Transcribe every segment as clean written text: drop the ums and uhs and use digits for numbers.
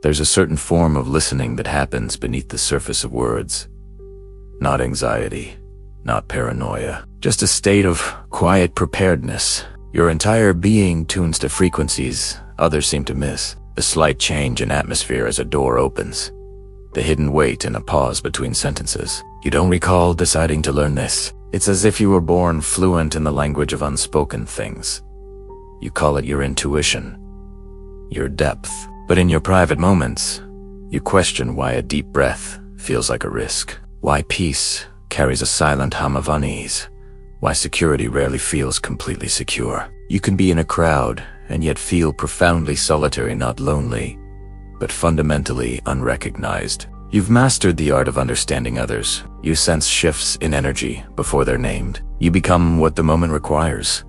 There's a certain form of listening that happens beneath the surface of words. Not anxiety, not paranoia, just a state of quiet preparedness. Your entire being tunes to frequencies others seem to miss. The slight change in atmosphere as a door opens. The hidden weight in a pause between sentences. You don't recall deciding to learn this. It's as if you were born fluent in the language of unspoken things. You call it your intuition, your depth. But in your private moments, you question why a deep breath feels like a risk. Why peace carries a silent hum of unease. Why security rarely feels completely secure. You can be in a crowd and yet feel profoundly solitary, not lonely, but fundamentally unrecognized. You've mastered the art of understanding others. You sense shifts in energy before they're named. You become what the moment requires.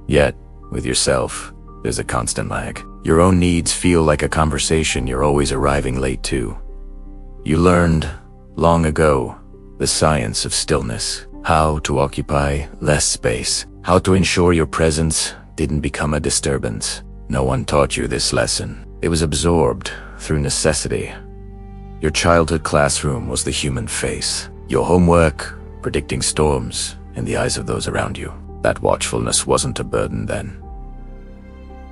Yet, with yourself, there's a constant lag. Your own needs feel like a conversation you're always arriving late to. You learned, long ago, the science of stillness. How to occupy less space. How to ensure your presence didn't become a disturbance. No one taught you this lesson. It was absorbed through necessity. Your childhood classroom was the human face. Your homework, predicting storms in the eyes of those around you. That watchfulness wasn't a burden then.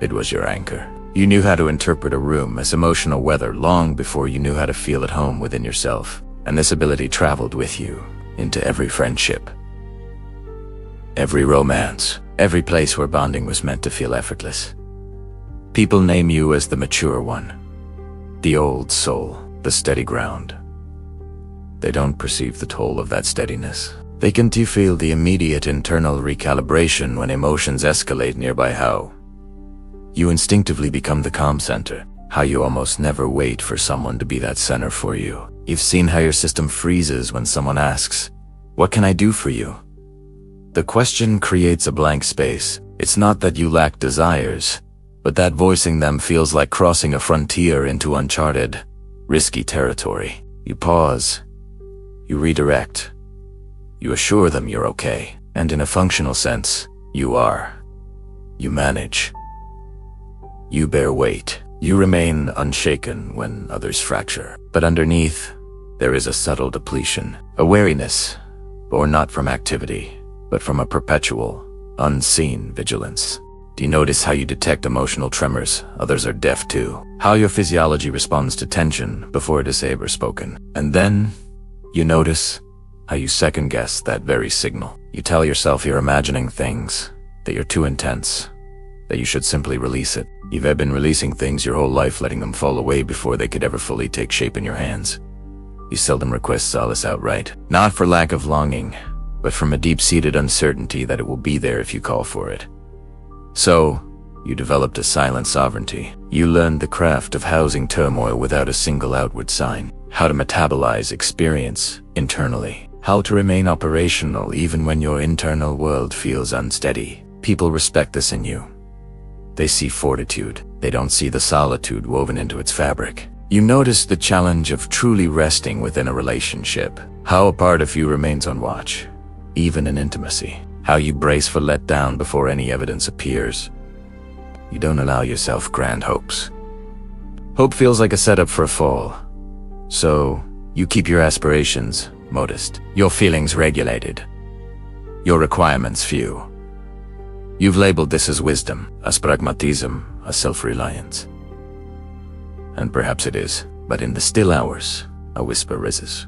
It was your anchor. You knew how to interpret a room as emotional weather long before you knew how to feel at home within yourself. And this ability traveled with you into every friendship, every romance, every place where bonding was meant to feel effortless. People name you as the mature one, the old soul, the steady ground. They don't perceive the toll of that steadiness. They can feel the immediate internal recalibration when emotions escalate nearby. How you instinctively become the calm center. How you almost never wait for someone to be that center for you. You've seen how your system freezes when someone asks, "What can I do for you?" The question creates a blank space. It's not that you lack desires, but that voicing them feels like crossing a frontier into uncharted, risky territory. You pause. You redirect. You assure them you're okay. And in a functional sense, you are. You manage. You bear weight. You remain unshaken when others fracture. But underneath, there is a subtle depletion. A wariness, born not from activity, but from a perpetual, unseen vigilance. Do you notice how you detect emotional tremors others are deaf to? How your physiology responds to tension before it is ever spoken? And then, you notice how you second-guess that very signal. You tell yourself you're imagining things, that you're too intense, that you should simply release it. You've been releasing things your whole life, letting them fall away before they could ever fully take shape in your hands. You seldom request solace outright, not for lack of longing, but from a deep-seated uncertainty that it will be there if you call for it. So, you developed a silent sovereignty. You learned the craft of housing turmoil without a single outward sign. How to metabolize experience internally. How to remain operational even when your internal world feels unsteady. People respect this in you. They see fortitude. They don't see the solitude woven into its fabric. You notice the challenge of truly resting within a relationship. How a part of you remains on watch, even in intimacy. How you brace for letdown before any evidence appears. You don't allow yourself grand hopes. Hope feels like a setup for a fall. So, you keep your aspirations modest, your feelings regulated, your requirements few. You've labeled this as wisdom, as pragmatism, as self-reliance. And perhaps it is, but in the still hours, a whisper rises.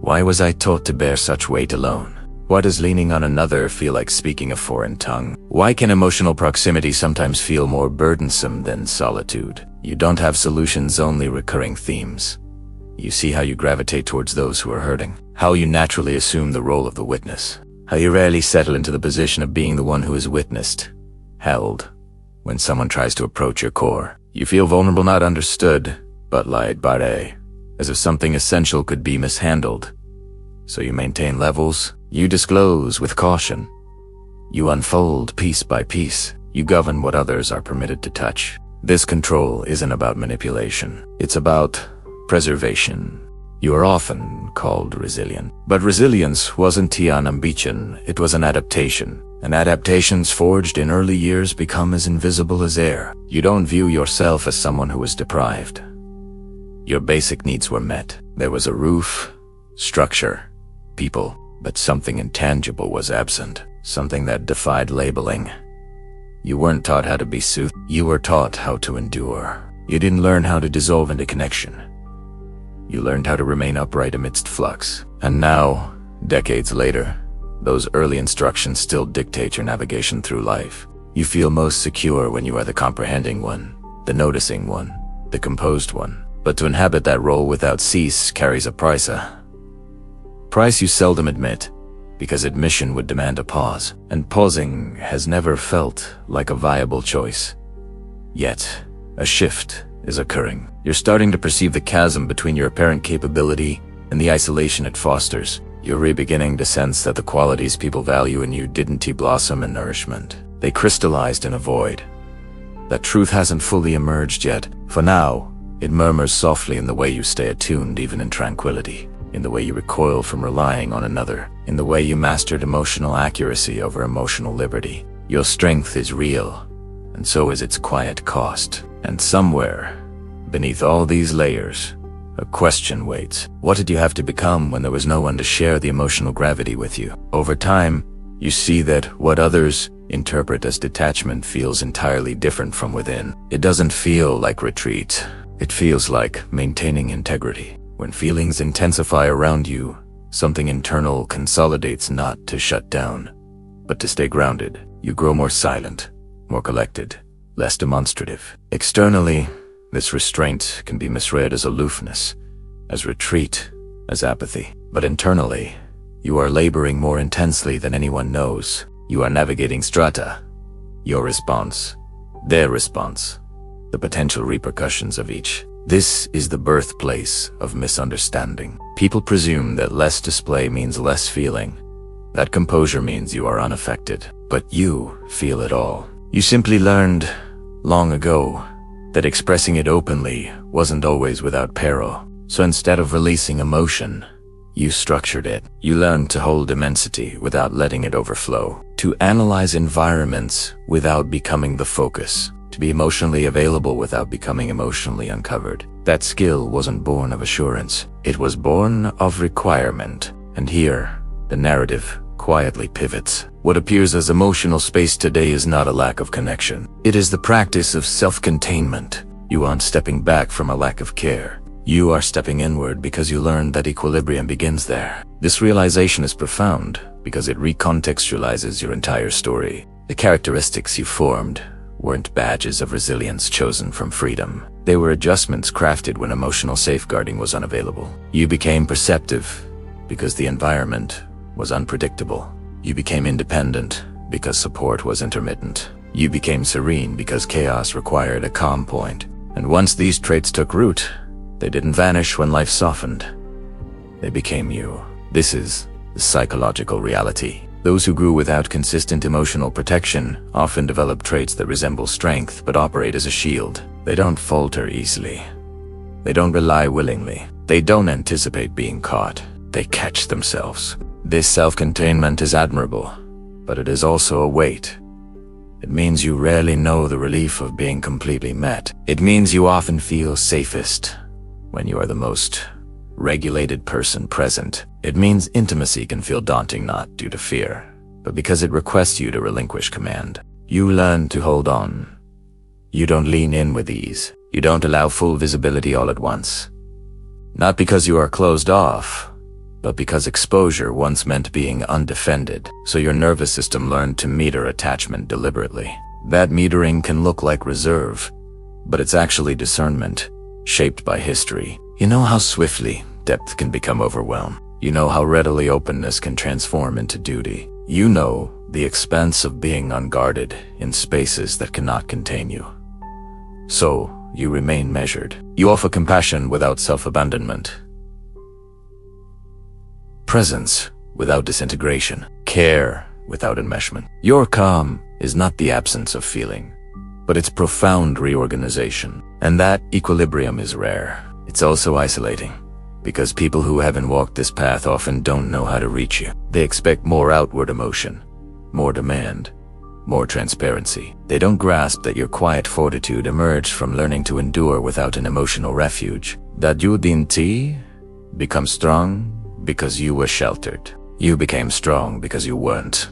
Why was I taught to bear such weight alone? Why does leaning on another feel like speaking a foreign tongue? Why can emotional proximity sometimes feel more burdensome than solitude? You don't have solutions, only recurring themes. You see how you gravitate towards those who are hurting, how you naturally assume the role of the witness, how you rarely settle into the position of being the one who is witnessed, held. When someone tries to approach your core, you feel vulnerable, not understood, but lied bare, as if something essential could be mishandled. So you maintain levels, you disclose with caution. You unfold piece by piece. You govern what others are permitted to touch. This control isn't about manipulation. It's about preservation. You are often called resilient. But resilience wasn't an ambition, it was an adaptation. And adaptations forged in early years become as invisible as air. You don't view yourself as someone who is deprived, Your basic needs were met. There was a roof, structure, people, but something intangible was absent, something that defied labeling. You weren't taught how to be soothed, you were taught how to endure. You didn't learn how to dissolve into connection. You learned how to remain upright amidst flux. And now, decades later, those early instructions still dictate your navigation through life. You feel most secure when you are the comprehending one, the noticing one, the composed one. But to inhabit that role without cease carries a price you seldom admit, because admission would demand a pause, and pausing has never felt like a viable choice. Yet, a shift is occurring. You're starting to perceive the chasm between your apparent capability and the isolation it fosters. You're re-beginning to sense that the qualities people value in you didn't blossom in nourishment. They crystallized in a void. That truth hasn't fully emerged yet. For now, it murmurs softly in the way you stay attuned even in tranquility, in the way you recoil from relying on another, in the way you mastered emotional accuracy over emotional liberty. Your strength is real, and so is its quiet cost. And somewhere, beneath all these layers, a question waits. What did you have to become when there was no one to share the emotional gravity with you? Over time, you see that what others interpret as detachment feels entirely different from within. It doesn't feel like retreat. It feels like maintaining integrity. When feelings intensify around you, something internal consolidates, not to shut down, but to stay grounded. You grow more silent, more collected, less demonstrative. Externally, this restraint can be misread as aloofness, as retreat, as apathy. But internally, you are laboring more intensely than anyone knows. You are navigating strata, your response, their response, the potential repercussions of each. This is the birthplace of misunderstanding. People presume that less display means less feeling, that composure means you are unaffected. But you feel it all. You simply learned, long ago, that expressing it openly wasn't always without peril. So instead of releasing emotion, you structured it. You learned to hold immensity without letting it overflow, to analyze environments without becoming the focus, to be emotionally available without becoming emotionally uncovered. That skill wasn't born of assurance. It was born of requirement. And here, the narrative quietly pivots. What appears as emotional space today is not a lack of connection. It is the practice of self-containment. You aren't stepping back from a lack of care. You are stepping inward because you learned that equilibrium begins there. This realization is profound because it recontextualizes your entire story. The characteristics you formed weren't badges of resilience chosen from freedom. They were adjustments crafted when emotional safeguarding was unavailable. You became perceptive because the environment was unpredictable. You became independent because support was intermittent. You became serene because chaos required a calm point. And once these traits took root, they didn't vanish when life softened. They became you. This is the psychological reality. Those who grew without consistent emotional protection often develop traits that resemble strength but operate as a shield. They don't falter easily. They don't rely willingly. They don't anticipate being caught. They catch themselves. This self-containment is admirable, but it is also a weight. It means you rarely know the relief of being completely met. It means you often feel safest when you are the most regulated person present. It means intimacy can feel daunting not due to fear, but because it requests you to relinquish command. You learn to hold on. You don't lean in with ease. You don't allow full visibility all at once. Not because you are closed off, but because exposure once meant being undefended. So your nervous system learned to meter attachment deliberately. That metering can look like reserve, but it's actually discernment, shaped by history. You know how swiftly depth can become overwhelmed. You know how readily openness can transform into duty. You know the expense of being unguarded in spaces that cannot contain you. So you remain measured. You offer compassion without self-abandonment. Presence without disintegration. Care without enmeshment. Your calm is not the absence of feeling, but its profound reorganization. And that equilibrium is rare. It's also isolating, because people who haven't walked this path often don't know how to reach you. They expect more outward emotion, more demand, more transparency. They don't grasp that your quiet fortitude emerged from learning to endure without an emotional refuge. That you didn't become strong because you were sheltered. You became strong because you weren't.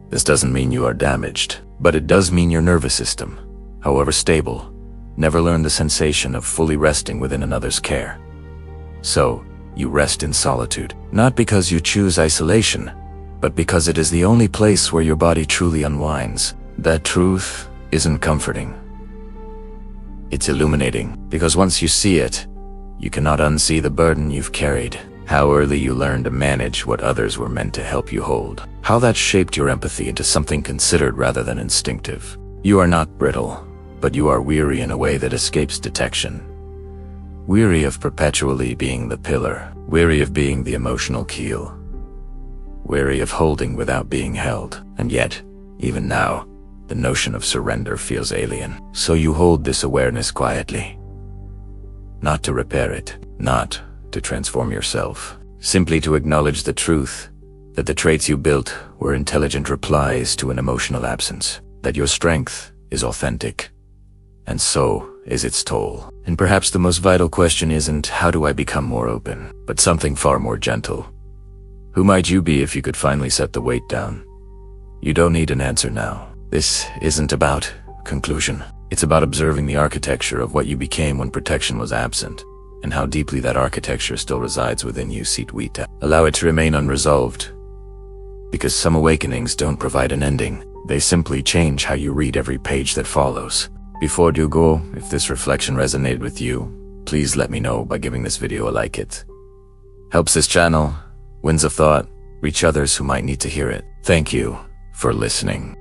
This doesn't mean you are damaged, but it does mean your nervous system, however stable, never learned the sensation of fully resting within another's care. So, you rest in solitude, not because you choose isolation, but because it is the only place where your body truly unwinds. That truth isn't comforting. It's illuminating, because once you see it, you cannot unsee the burden you've carried. How early you learned to manage what others were meant to help you hold. How that shaped your empathy into something considered rather than instinctive. You are not brittle, but you are weary in a way that escapes detection. Weary of perpetually being the pillar, weary of being the emotional keel, weary of holding without being held. And yet, even now, the notion of surrender feels alien. So you hold this awareness quietly. Not to repair it, not to transform yourself, simply to acknowledge the truth that the traits you built were intelligent replies to an emotional absence, that your strength is authentic, and so is its toll. And perhaps the most vital question isn't, how do I become more open, but something far more gentle. Who might you be if you could finally set the weight down? You don't need an answer now. This isn't about conclusion. It's about observing the architecture of what you became when protection was absent, and how deeply that architecture still resides within you. Sitwita. Allow it to remain unresolved, because some awakenings don't provide an ending. They simply change how you read every page that follows. Before you go, if this reflection resonated with you, please let me know by giving this video a like. It helps this channel, winds of thought, reach others who might need to hear it. Thank you for listening.